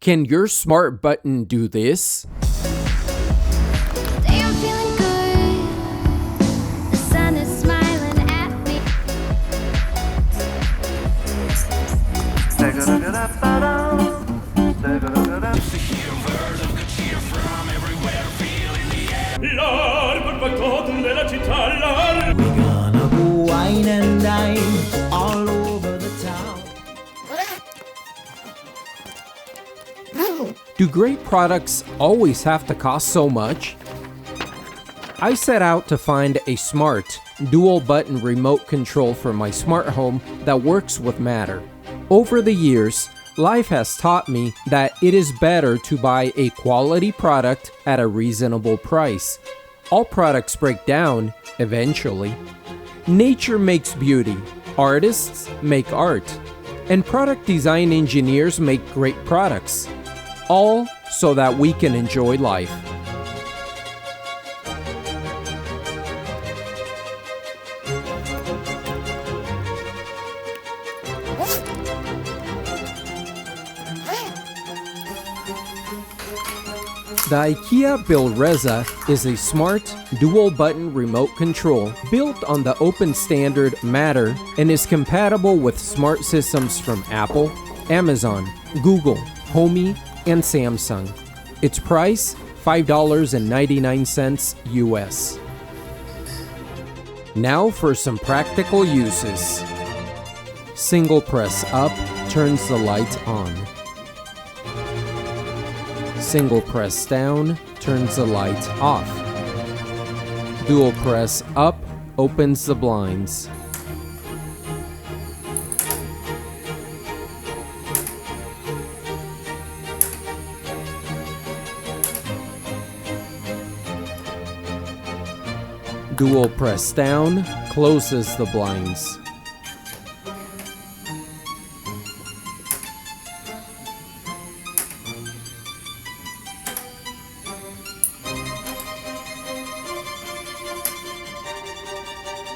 Can your smart button do this? Today I'm feeling good. The sun is smiling at me. We're gonna go wine and dine all over the town. Do great products always have to cost so much? I set out to find a smart, dual-button remote control for my smart home that works with Matter. Over the years, life has taught me that it is better to buy a quality product at a reasonable price. All products break down eventually. Nature makes beauty, artists make art, and product design engineers make great products. All so that we can enjoy life. The IKEA Bilresa is a smart, dual-button remote control built on the open standard Matter and is compatible with smart systems from Apple, Amazon, Google, Homey, and Samsung. Its price, $5.99 US. Now for some practical uses. Single press up turns the light on. Single press down turns the light off. Dual press up opens the blinds. Dual press down closes the blinds.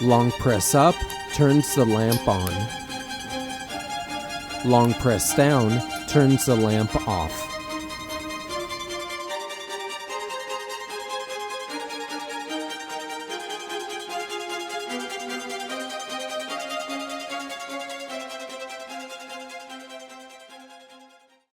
Long press up turns the lamp on. Long press down turns the lamp off.